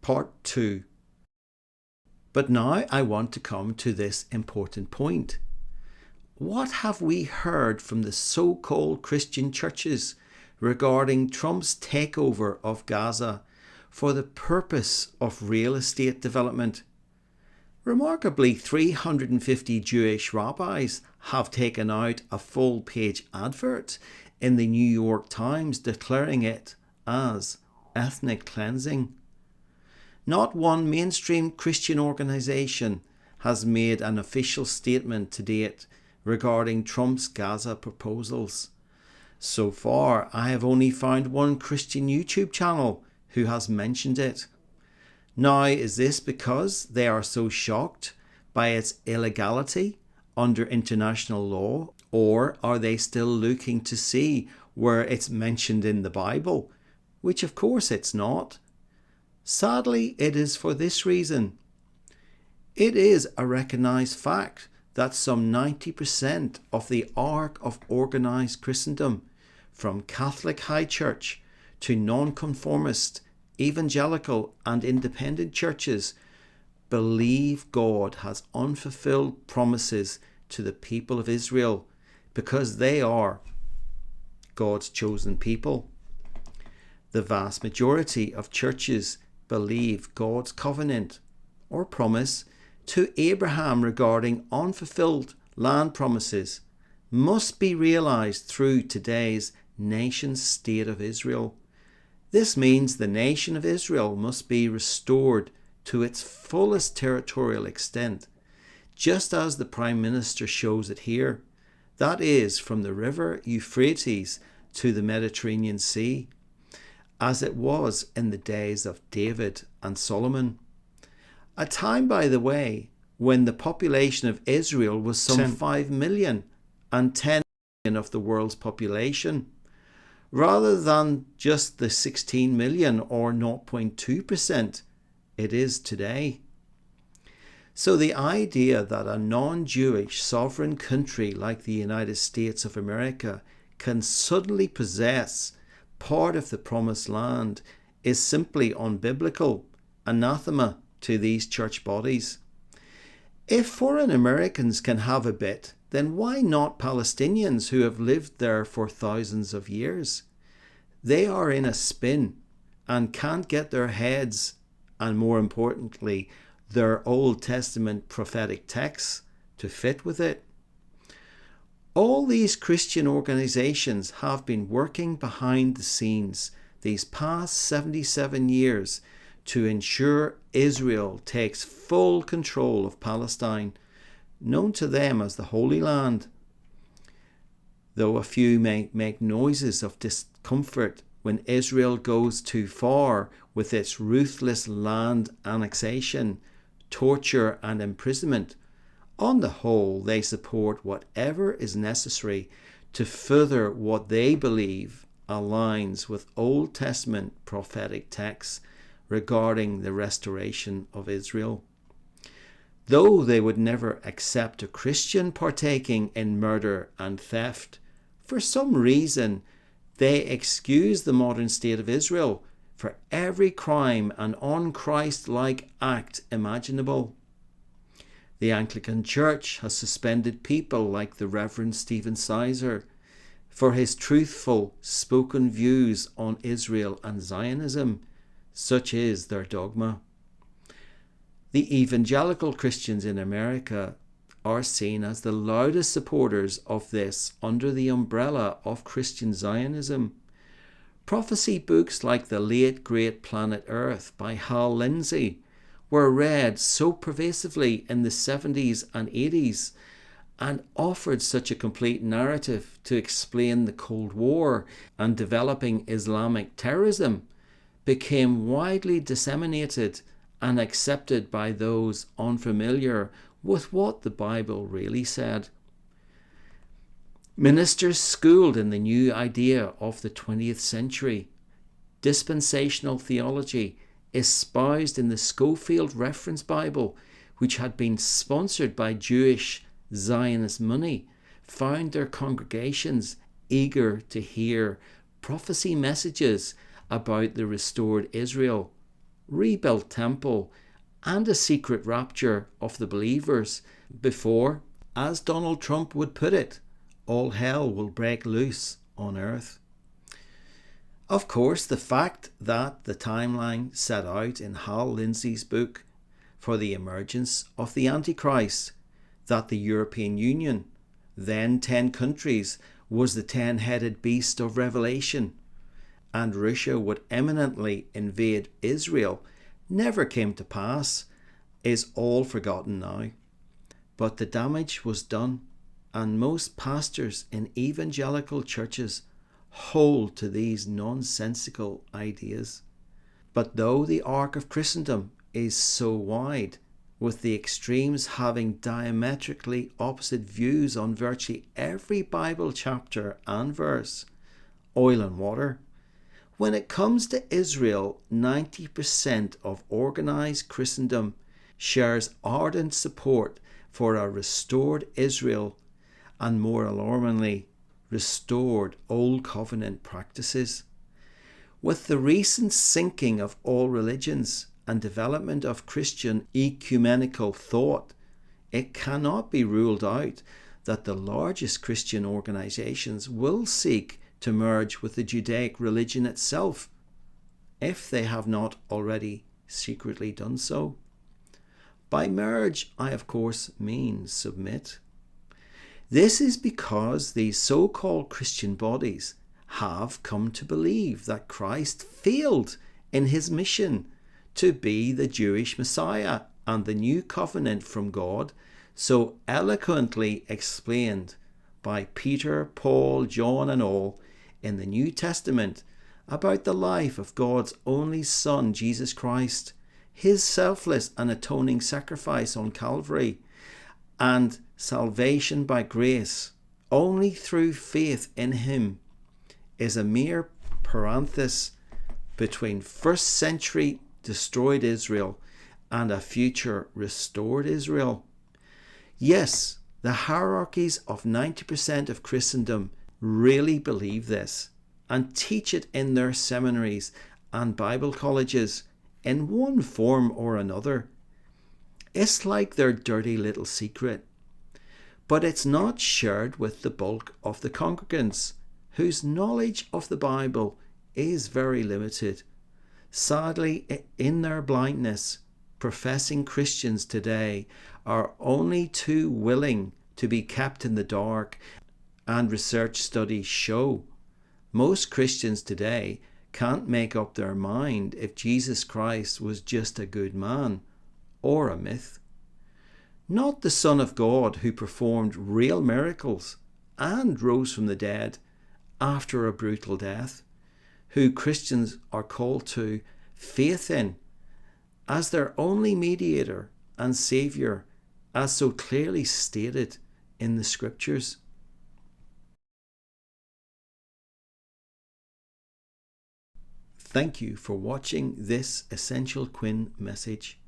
Part 2. But now I want to come to this important point. What have we heard from the so-called Christian churches regarding Trump's takeover of Gaza for the purpose of real estate development? Remarkably, 350 Jewish rabbis have taken out a full-page advert in the New York Times declaring it as ethnic cleansing. Not one mainstream Christian organisation has made an official statement to date regarding Trump's Gaza proposals. So far, I have only found one Christian YouTube channel who has mentioned it. Now, is this because they are so shocked by its illegality under international law, or are they still looking to see where it's mentioned in the Bible, which of course it's not? Sadly, it is for this reason. It is a recognised fact that some 90% of the arc of organised Christendom, from Catholic High Church to nonconformist, evangelical and independent churches, believe God has unfulfilled promises to the people of Israel because they are God's chosen people. The vast majority of churches believe God's covenant or promise to Abraham regarding unfulfilled land promises must be realized through today's nation state of Israel. This means the nation of Israel must be restored to its fullest territorial extent, just as the Prime Minister shows it here. That is, from the river Euphrates to the Mediterranean Sea, as it was in the days of David and Solomon. A time, by the way, when the population of Israel was some 5 million and 10 million of the world's population, rather than just the 16 million or 0.2% it is today. So the idea that a non-Jewish sovereign country like the United States of America can suddenly possess part of the promised land is simply unbiblical, anathema to these church bodies. If foreign Americans can have a bit, then why not Palestinians who have lived there for thousands of years? They are in a spin and can't get their heads, and more importantly, their Old Testament prophetic texts to fit with it. All these Christian organizations have been working behind the scenes these past 77 years to ensure Israel takes full control of Palestine, known to them as the Holy Land. Though a few may make noises of discomfort when Israel goes too far with its ruthless land annexation, torture and imprisonment, on the whole, they support whatever is necessary to further what they believe aligns with Old Testament prophetic texts regarding the restoration of Israel. Though they would never accept a Christian partaking in murder and theft, for some reason they excuse the modern state of Israel for every crime and un-Christ-like act imaginable. The Anglican Church has suspended people like the Reverend Stephen Sizer for his truthful spoken views on Israel and Zionism. Such is their dogma. The evangelical Christians in America are seen as the loudest supporters of this under the umbrella of Christian Zionism. Prophecy books like The Late Great Planet Earth by Hal Lindsey were read so pervasively in the 70s and 80s and offered such a complete narrative to explain the Cold War and developing Islamic terrorism, became widely disseminated and accepted by those unfamiliar with what the Bible really said. Ministers schooled in the new idea of the 20th century, dispensational theology, espoused in the Schofield Reference Bible, which had been sponsored by Jewish Zionist money, found their congregations eager to hear prophecy messages about the restored Israel rebuilt temple, and a secret rapture of the believers before, as Donald Trump would put it, all hell will break loose on earth. Of course, the fact that the timeline set out in Hal Lindsey's book for the emergence of the Antichrist, that the European Union, then 10 countries, was the 10-headed beast of Revelation, and Russia would imminently invade Israel, never came to pass, is all forgotten now. But the damage was done, and most pastors in evangelical churches hold to these nonsensical ideas. But though the arc of Christendom is so wide, with the extremes having diametrically opposite views on virtually every Bible chapter and verse, oil and water, when it comes to Israel, 90% of organised Christendom shares ardent support for a restored Israel and, more alarmingly, restored Old Covenant practices. With the recent sinking of all religions and development of Christian ecumenical thought, it cannot be ruled out that the largest Christian organisations will seek to merge with the Judaic religion itself, if they have not already secretly done so. By merge, I of course mean submit. This is because these so-called Christian bodies have come to believe that Christ failed in his mission to be the Jewish Messiah and the new covenant from God, so eloquently explained by Peter, Paul, John and all in the New Testament about the life of God's only Son, Jesus Christ, his selfless and atoning sacrifice on Calvary, and salvation by grace only through faith in him, is a mere parenthesis between first century destroyed Israel and a future restored Israel. Yes, the hierarchies of 90% of Christendom really believe this and teach it in their seminaries and Bible colleges in one form or another. It's like their dirty little secret. But it's not shared with the bulk of the congregants, whose knowledge of the Bible is very limited. Sadly, in their blindness, professing Christians today are only too willing to be kept in the dark, and research studies show most Christians today can't make up their mind if Jesus Christ was just a good man or a myth. Not the Son of God who performed real miracles and rose from the dead after a brutal death, who Christians are called to faith in as their only mediator and saviour, as so clearly stated in the scriptures. Thank you for watching this Essential Quinn message.